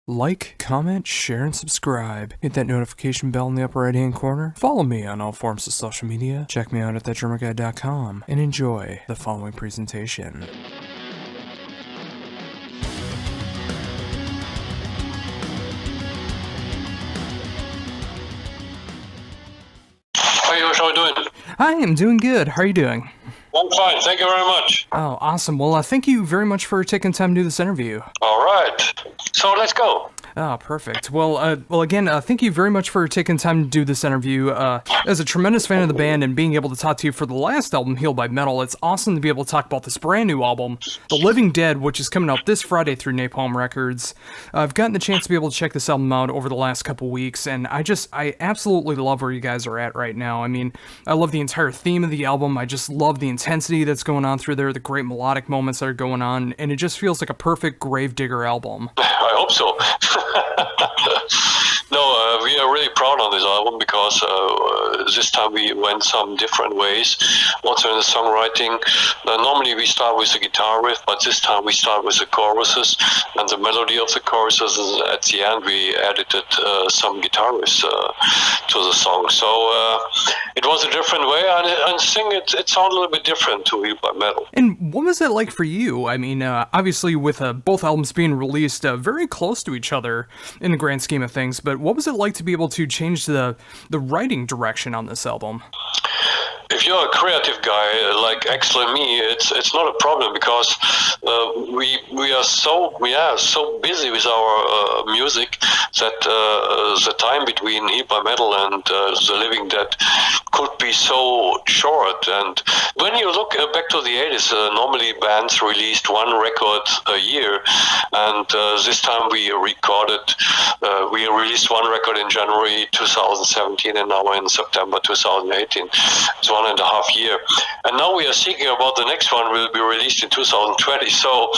Like, comment, share, and subscribe. Hit that notification bell in the upper right hand corner. Follow me on all forms of social media. Check me out at thatdrummerguy.com and enjoy the following presentation. How are you doing? Hi, I'm doing good. How are you doing? I'm fine, thank you very much. Oh, awesome. Well, thank you very much for taking time to do this interview. All right, so let's go. Oh, perfect. Well, again, thank you very much for taking time to do this interview. As a tremendous fan of the band and being able to talk to you for the last album, Healed by Metal, it's awesome to be able to talk about this brand new album, The Living Dead, which is coming out this Friday through Napalm Records. I've gotten the chance to be able to check this album out over the last couple weeks, and I absolutely love where you guys are at right now. I mean, I love the entire theme of the album. I just love the intensity that's going on through there, the great melodic moments that are going on, and it just feels like a perfect Gravedigger album. I hope so. No, we are really proud on this album because this time we went some different ways. Also in the songwriting, normally we start with the guitar riff, but this time we start with the choruses and the melody of the choruses. And at the end, we edited some guitar riffs to the song. So it was a different way, and I think it sounded a little bit different to Healed by Metal. And what was it like for you? I mean, obviously with both albums being released very close to each other in the grand scheme of things, but what was it like to be able to change the writing direction on this album? If you're a creative guy like Axel and me, it's not a problem because we are so busy with our music that the time between Healed by Metal and The Living Dead could be so short. And when you look back to the 80s, normally bands released one record a year, and this time we released one record in January 2017 and now in September 2018. It's 1.5 years. And now we are thinking about the next one will be released in 2020. So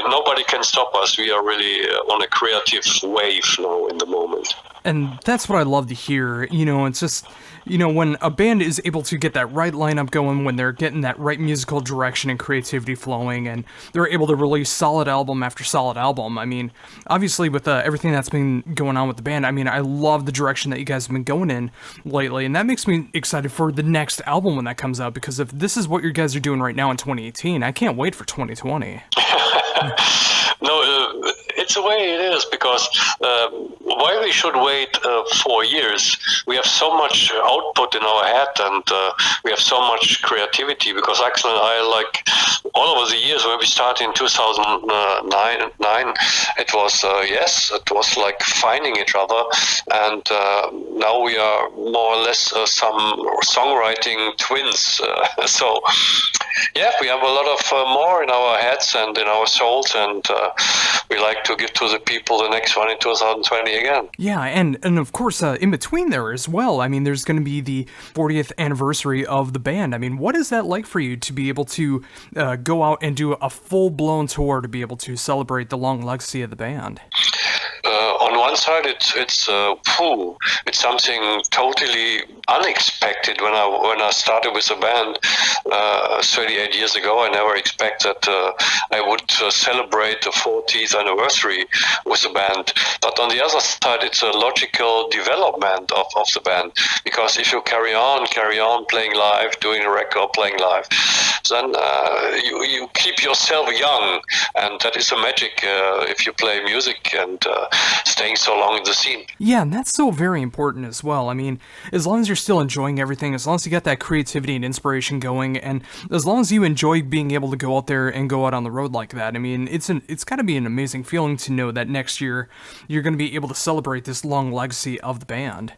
nobody can stop us. We are really on a creative wave now in the moment. And that's what I love to hear. You know, it's just, you know, when a band is able to get that right lineup going, when they're getting that right musical direction and creativity flowing, and they're able to release solid album after solid album. I mean, obviously with everything that's been going on with the band, I mean, I love the direction that you guys have been going in lately, and that makes me excited for the next album when that comes out, because if this is what you guys are doing right now in 2018, I can't wait for 2020. No, it's the way it is, because why we should wait 4 years? We have so much output in our head, and we have so much creativity, because Axel and I, like all over the years when we started in 2009, it was like finding each other, and now we are more or less some songwriting twins. So yeah, we have a lot of more in our heads and in our souls, and we like to give to the people the next one in 2020 again. Yeah, and of course, in between there as well, I mean, there's going to be the 40th anniversary of the band. I mean, what is that like for you to be able to go out and do a full-blown tour to be able to celebrate the long legacy of the band? On one side, it's something totally unexpected. When I started with the band 38 years ago, I never expected I would celebrate the 40th anniversary with the band. But on the other side, it's a logical development of the band, because if you carry on playing live, doing a record, playing live, then you keep yourself young, and that is the magic if you play music and staying so long in the scene. Yeah, and that's so very important as well. I mean, as long as you're still enjoying everything, as long as you got that creativity and inspiration going, and as long as you enjoy being able to go out there and go out on the road like that, I mean, it's got to be an amazing feeling to know that next year you're going to be able to celebrate this long legacy of the band.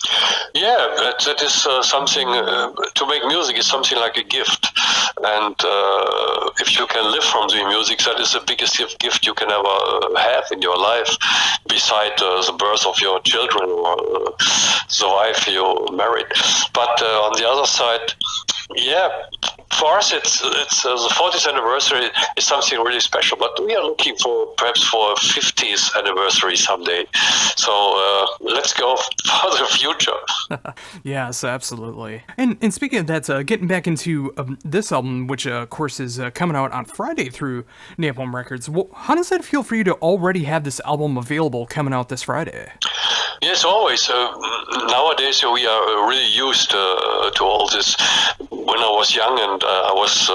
Yeah, that is something, to make music is something like a gift, and if you can live from the music, that is the biggest gift you can ever have in your life, beside the birth of your children or the wife you married. But on the other side, yeah, for us, it's the 40th anniversary is something really special. But we are looking for perhaps for a 50th anniversary someday. So let's go for the future. Yes, absolutely. And speaking of that, getting back into this album, which of course is coming out on Friday through Napalm Records. Well, how does that feel for you to already have this album available coming out this Friday? Yes, always. Nowadays we are really used to all this. When I was young and I was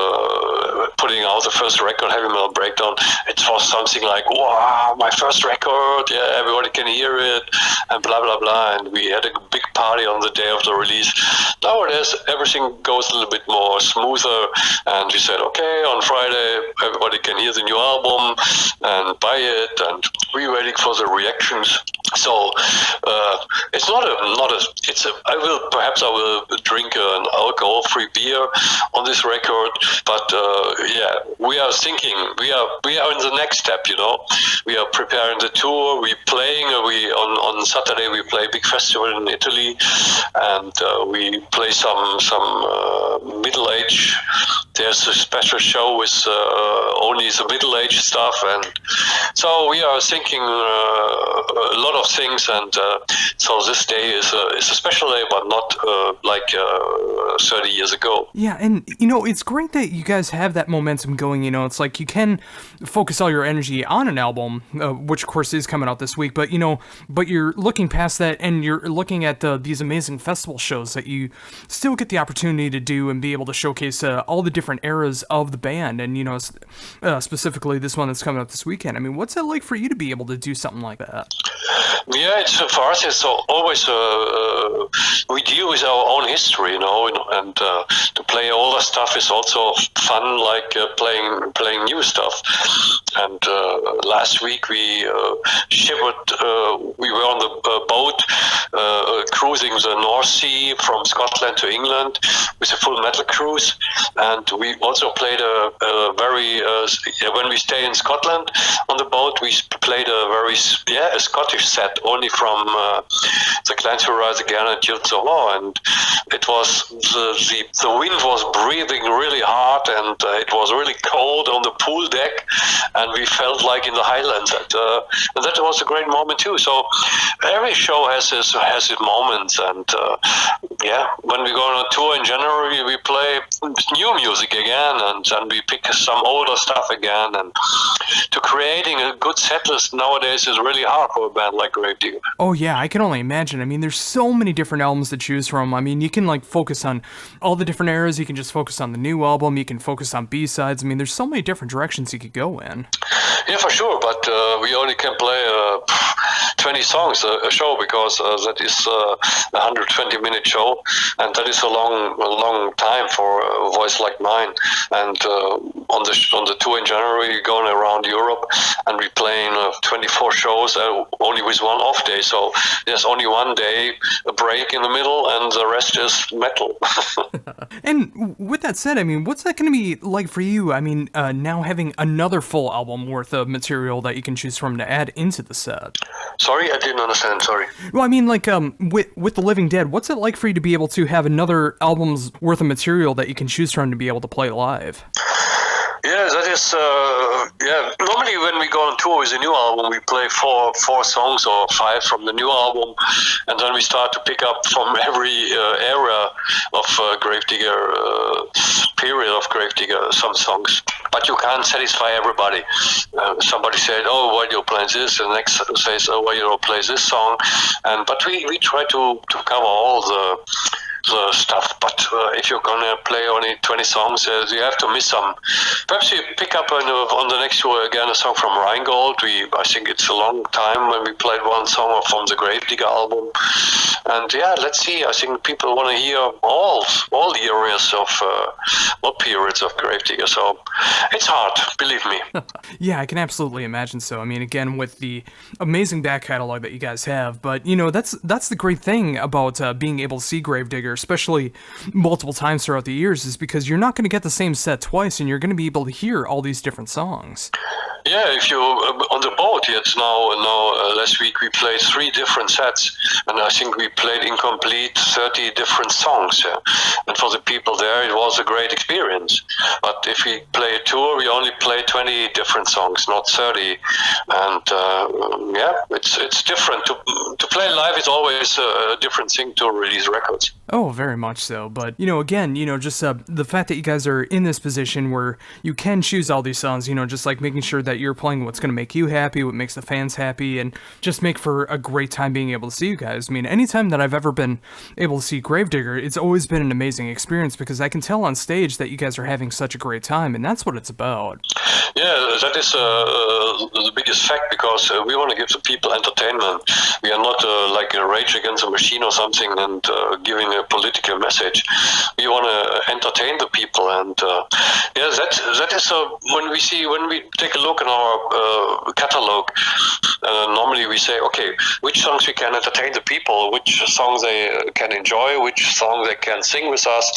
putting out the first record, Heavy Metal Breakdown, it was something like, wow, my first record, yeah, everybody can hear it, and blah, blah, blah. And we had a big party on the day of the release. Nowadays, everything goes a little bit more smoother, and we said, okay, on Friday, everybody can hear the new album and buy it, and we're waiting for the reactions. So it's not a. It's a. I will drink an alcohol-free beer on this record, but yeah, we are thinking. We are in the next step. You know, we are preparing the tour. We playing. We on Saturday we play a big festival in Italy, and we play some middle age. There's a special show with only the middle age stuff, and so we are thinking a lot of things, and so this day is a special day, but not like 30 years ago. Yeah, and it's great that you guys have that momentum going. It's like you can focus all your energy on an album, which of course is coming out this week, but but you're looking past that, and you're looking at these amazing festival shows that you still get the opportunity to do and be able to showcase all the different eras of the band, and specifically this one that's coming up this weekend. I mean, what's it like for you to be able to do something like that? Yeah, for us, it's always we deal with our own history, and to play older stuff is also fun, like playing new stuff. And last week we shivered. We were on the boat cruising the North Sea from Scotland to England with a full metal cruise, and we also played a very when we stay in Scotland on the boat, we played a Scottish set only from the Clans Who Rise Again and Jill the Law, and it was the wind was breathing really hard, and it was really cold on the pool deck, and we felt like in the Highlands, and that was a great moment too. So every show has its moments, and yeah, when we go on a tour in January, we play new music again, and then we pick some older stuff again, and to creating a good set list nowadays is really hard for a band like Gravedigger. Oh yeah, I can only imagine. I mean, there's so many different albums to choose from. I mean, you can focus on all the different eras, you can just focus on the new album, you can focus on B-sides. I mean, there's so many different directions you could go in. Yeah, for sure, but we only can play 20 songs a show, because that is a 120-minute show, and that is a long time for a voice like mine. And on the tour in January, we're going around Europe, and we're playing 24 shows only with one off day. So there's only one day, a break in the middle, and the rest is metal. And with that said, I mean, what's that going to be like for you? I mean, now having another full album worth of material that you can choose from to add into the set. Sorry, I didn't understand. Sorry. Well, I mean, like, with The Living Dead, what's it like for you to be able to have another album's worth of material that you can choose from to be able to play live? Yeah, that is, normally when we go on tour with a new album, we play four songs or 5 from the new album, and then we start to pick up from every era of Gravedigger, period of Gravedigger, some songs. But you can't satisfy everybody. Somebody said, oh, why do you play this? And the next says, oh, why you don't play this song? But we try to cover all the stuff, but if you're gonna play only 20 songs, you have to miss some. Perhaps you pick up on the next tour again a song from Rheingold. I think it's a long time when we played one song from the Gravedigger album, and yeah, let's see. I think people want to hear all the areas of all periods of Gravedigger. So it's hard, believe me. Yeah, I can absolutely imagine so. I mean, again, with the amazing back catalog that you guys have. But that's the great thing about being able to see Gravedigger, especially multiple times throughout the years, is because you're not going to get the same set twice, and you're going to be able to hear all these different songs. Yeah, if you on the boat, it's now last week we played 3 different sets, and I think we played incomplete 30 different songs. Yeah. And for the people there, it was a great experience. But if we play a tour, we only play 20 different songs, not 30. And it's different. To play live is always a different thing to release records. Oh, very much so. But, again, just the fact that you guys are in this position where you can choose all these songs, just like making sure that you're playing what's going to make you happy, what makes the fans happy, and just make for a great time being able to see you guys. I mean, anytime that I've ever been able to see Gravedigger, it's always been an amazing experience because I can tell on stage that you guys are having such a great time, and that's what it's about. Yeah, that is the biggest fact because we want to give the people entertainment. We are not like a Rage Against the Machine or something and giving a political message. We want to entertain the people, and that is when we take a look at our catalog. Normally we say, okay, which songs we can entertain the people, which songs they can enjoy, which songs they can sing with us,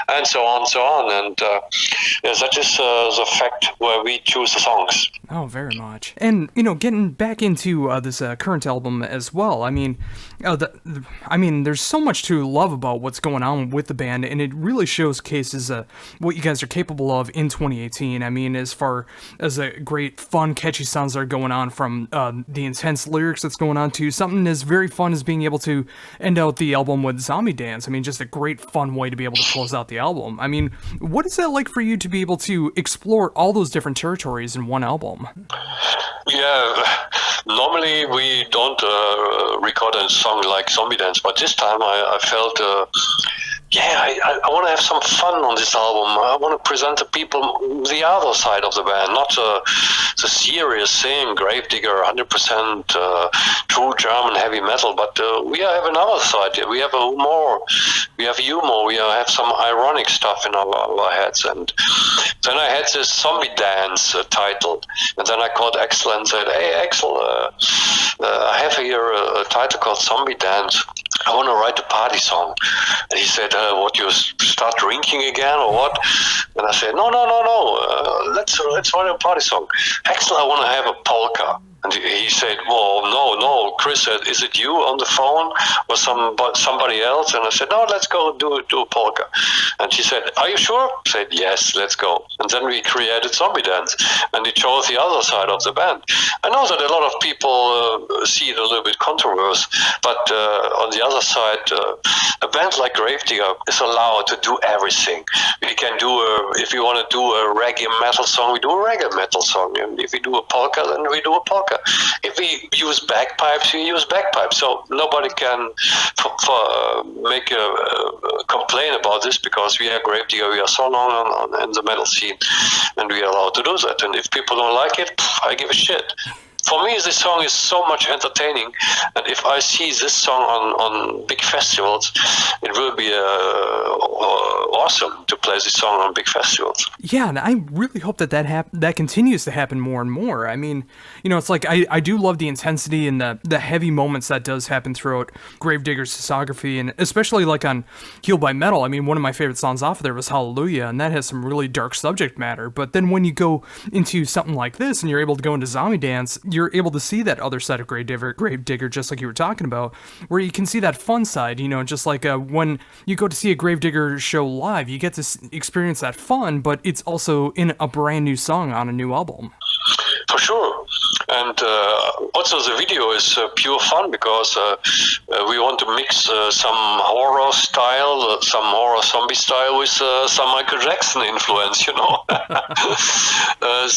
and so on, so on. And that is the fact where we choose the songs. Oh, very much. And getting back into this current album as well. I mean, there's so much to love about what's going on with the band, and it really showcases what you guys are capable of in 2018. I mean, as far as a great, fun, catchy sounds that are going on, from the intense lyrics that's going on to something as very fun as being able to end out the album with Zombie Dance. I mean, just a great, fun way to be able to close out the album. I mean, what is that like for you to be able to explore all those different territories in one album? Yeah, normally we don't record a song like Zombie Dance, but this time I felt I want to have some fun on this album. I want to present to people the other side of the band, not the serious thing, Gravedigger, 100% true German heavy metal, but we have another side. We have humor, we have some ironic stuff in our heads. And then I had this Zombie Dance titled, and then I called Axel and said, hey Axel, I have here a title called Zombie Dance. I want to write a party song. And he said, what, you start drinking again or what? And I said, no, let's write a party song. Axel, I want to have a polka. And he said, well, no, Chris said, is it you on the phone or somebody else? And I said, no, let's go do a polka. And she said, are you sure? I said, yes, let's go. And then we created Zombie Dance, and it shows the other side of the band. I know that a lot of people see it a little bit controversial, but on the other side, a band like Gravedigger is allowed to do everything. We can do if we want to do a reggae metal song, we do a reggae metal song. And if we do a polka, then we do a polka. If we use bagpipes, we use bagpipes. So nobody can make a complaint about this because we are Gravedigger. We are so long in the metal scene, and we are allowed to do that. And if people don't like it, I give a shit. For me, this song is so much entertaining, and if I see this song on big festivals, it will be awesome to play this song on big festivals. Yeah, and I really hope that continues to happen more and more. I mean, it's like I do love the intensity and the heavy moments that does happen throughout Gravedigger's discography, and especially like on Healed by Metal. I mean, one of my favorite songs off of there was Hallelujah, and that has some really dark subject matter. But then when you go into something like this, and you're able to go into Zombie Dance, you're able to see that other side of Gravedigger, just like you were talking about, where you can see that fun side, just like when you go to see a Gravedigger show live, you get to experience that fun, but it's also in a brand new song on a new album. For sure. And also the video is pure fun because we want to mix some horror style, some horror zombie style with some Michael Jackson influence,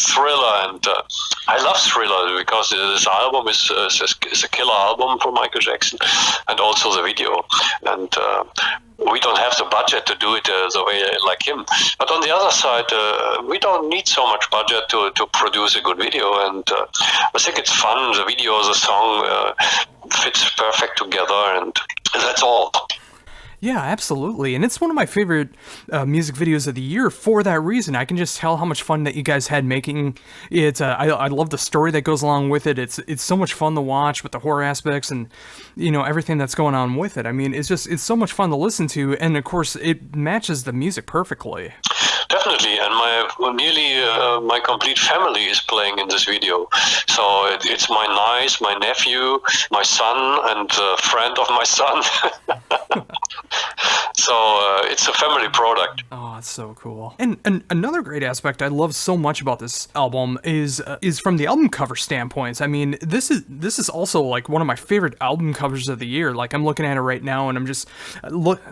Thriller. And I love Thriller because this album is a killer album for Michael Jackson, and also the video. And we don't have the budget to do it the way like him. But on the other side, we don't need so much budget to produce a good video. And I think it's fun. The video, the song fits perfect together, and that's all. Yeah, absolutely. And it's one of my favorite music videos of the year for that reason. I can just tell how much fun that you guys had making it. I love the story that goes along with it. It's so much fun to watch with the horror aspects and, everything that's going on with it. I mean, it's so much fun to listen to. And of course, it matches the music perfectly. Definitely, and my complete family is playing in this video. So it's my niece, my nephew, my son, and a friend of my son. So it's a family product. Oh, it's so cool. And another great aspect I love so much about this album is from the album cover standpoint. I mean, this is also like one of my favorite album covers of the year. Like I'm looking at it right now, and I'm just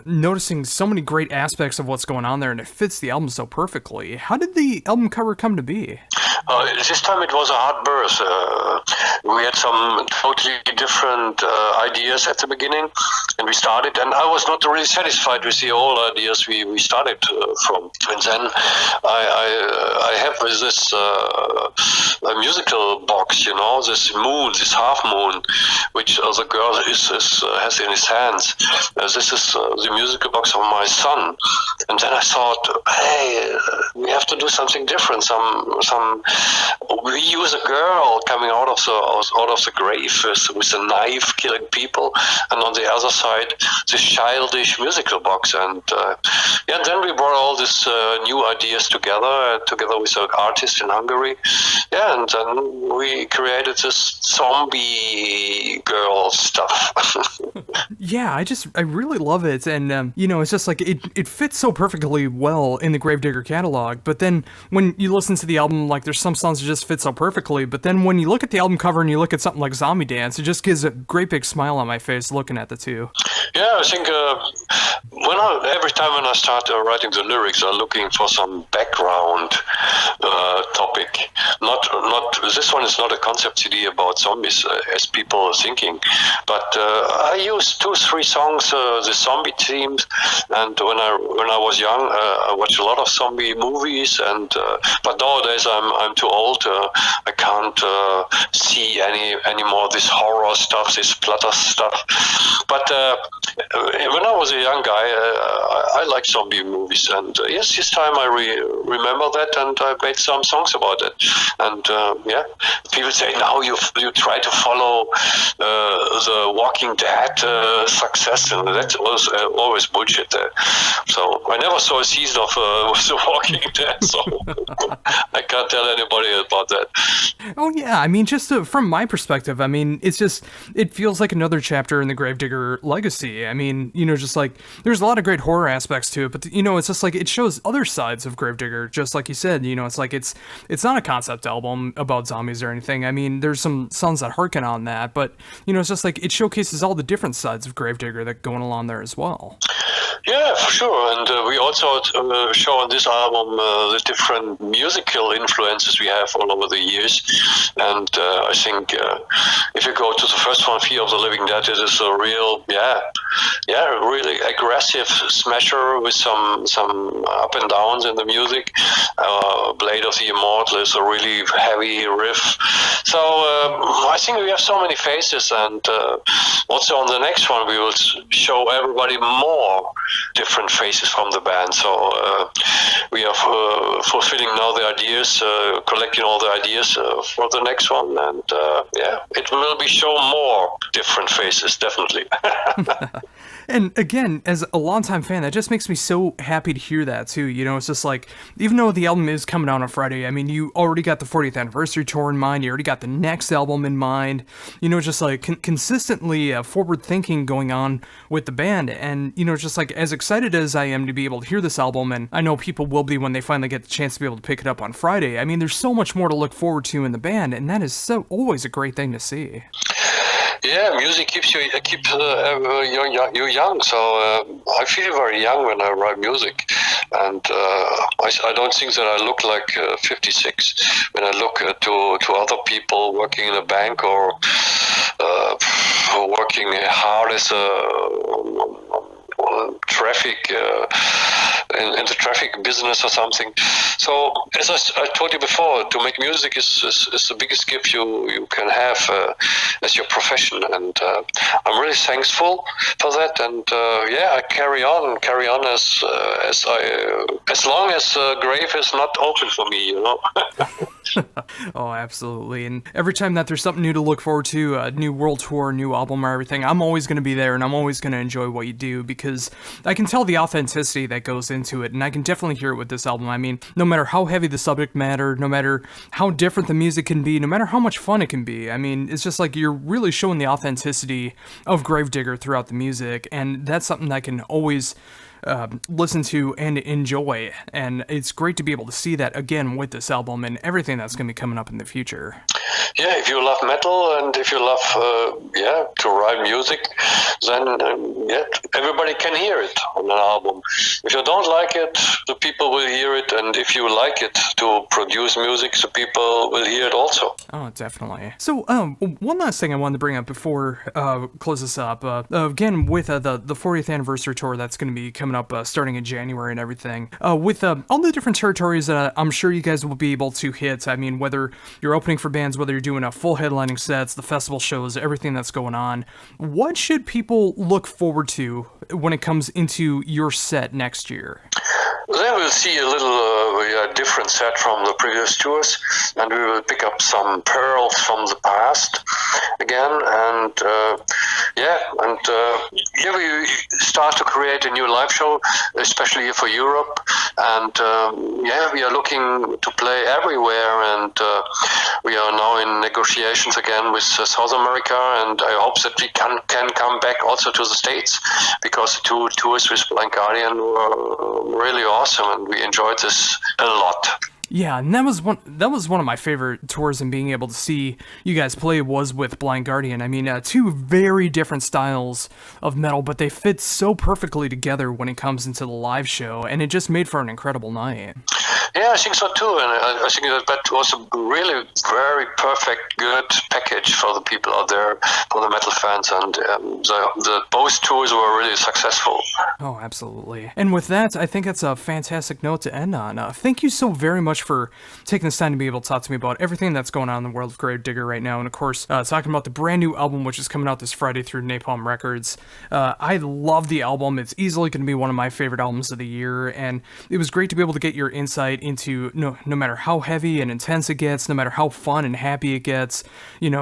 noticing so many great aspects of what's going on there, and it fits the album so perfectly. How did the album cover come to be? This time it was a hard birth. We had some totally different ideas at the beginning, and we started, and I was not really satisfied with the old ideas we started from. And then I have this a musical box, this moon, this half moon, which the girl has in his hands. This is the musical box of my son. And then I thought, hey, we have to do something different. We use a girl coming out of the grave with a knife killing people, and on the other side this childish musical box. And then we brought all these new ideas together with an artist in Hungary. Yeah, and then we created this zombie girl stuff. Yeah, I really love it, and it's just like it fits so perfectly well in the Gravedigger catalog. But then when you listen to the album, like there's some songs that just fit so perfectly. But then when you look at the album cover and you look at something like Zombie Dance, it just gives a great big smile on my face looking at the two. Yeah, I think every time when I start writing the lyrics, I'm looking for some background topic. Not this one is not a concept CD about zombies as people are thinking, but I used 2-3 songs, the zombie themes. And when I was young, I watched a lot of zombie movies, and but nowadays I'm too old. I can't see any more this horror stuff, this splatter stuff. But when I was a young guy, I like zombie movies, and yes, this time I remember that, and I made some songs about it. And people say now you try to follow the Walking Dead success, and that was always bullshit. So I never saw a season of The Walking Dead, so I can't tell anybody about that. Oh yeah, I mean, just from my perspective, I mean, it feels like another chapter in the Gravedigger legacy. I mean, just like there's a lot of great horror aspects to it, but it's just like it shows other sides of Gravedigger, just like you said. It's like it's not a concept album about zombies or anything. I mean, there's some songs that harken on that, but it's just like it showcases all the different sides of Gravedigger that going along there as well. Yeah, for sure. And we also show on this album the different musical influences we have all over the years. And I think if you go to the first one, Fear of the Living Dead, it is a real, really aggressive smasher with some up and downs in the music. Blade of the Immortal is a really heavy riff. So I think we have so many faces, and also on the next one we will show everybody more different faces from the band. So we are fulfilling now the ideas, collecting all the ideas for the next one, and it will be show more different faces, definitely. And again, as a longtime fan, that just makes me so happy to hear that too. It's just like, even though the album is coming out on Friday, I mean, you already got the 40th anniversary tour in mind, you already got the next album in mind, just like consistently forward thinking going on with the band. And, just like as excited as I am to be able to hear this album, and I know people will be when they finally get the chance to be able to pick it up on Friday, I mean, there's so much more to look forward to in the band, and that is always a great thing to see. Yeah, music keeps you young. So I feel very young when I write music, and I don't think that I look like 56 when I look to other people working in a bank or working hard as a traffic in the traffic business or something. So as I told you before, to make music is the biggest gift you can have as your profession, and I'm really thankful for that. And I carry on as long as grave is not open for me, you know. Oh, absolutely. And every time that there's something new to look forward to, a new world tour, new album or everything, I'm always going to be there, and I'm always going to enjoy what you do, because I can tell the authenticity that goes into it, and I can definitely hear it with this album. I mean, no matter how heavy the subject matter, no matter how different the music can be, no matter how much fun it can be, I mean, it's just like you're really showing the authenticity of Gravedigger throughout the music, and that's something that I can always listen to and enjoy, and it's great to be able to see that again with this album and everything that's going to be coming up in the future. Yeah, if you love metal and if you love to write music, then everybody can hear it on an album. If you don't like it, the people will hear it, and if you like it to produce music, the people will hear it also. Oh, definitely. So, one last thing I wanted to bring up before close this up. Again, with the 40th anniversary tour that's going to be coming up starting in January and everything, with all the different territories that I'm sure you guys will be able to hit. I mean, whether you're opening for bands, whether you're doing a full headlining sets, the festival shows, everything that's going on, what should people look forward to when it comes into your set next year? They will see a little different set from the previous tours, and we will pick up some pearls from the past again, and we start to create a new live show, especially here for Europe, and we are looking to play everywhere, and we are now in negotiations again with South America, and I hope that we can come back also to the States, because the two tours with Blind Guardian were really awesome, and we enjoyed this a lot. Yeah, and that was one of my favorite tours, and being able to see you guys play was with Blind Guardian. I mean, two very different styles of metal, but they fit so perfectly together when it comes into the live show, and it just made for an incredible night. Yeah, I think so too, and I think that was a really very perfect, good package for the people out there, for the metal fans, and the both tours were really successful. Oh, absolutely. And with that, I think that's a fantastic note to end on. Thank you so very much for taking this time to be able to talk to me about everything that's going on in the world of Gravedigger right now, and of course, talking about the brand new album, which is coming out this Friday through Napalm Records. I love the album. It's easily going to be one of my favorite albums of the year, and it was great to be able to get your insight into no matter how heavy and intense it gets, no matter how fun and happy it gets,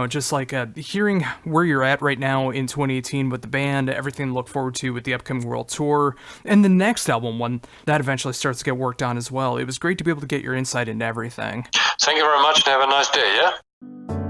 just like hearing where you're at right now in 2018 with the band, everything to look forward to with the upcoming world tour, and the next album, when that eventually starts to get worked on as well. It was great to be able to get your insight into everything. Thank you very much, and have a nice day, yeah?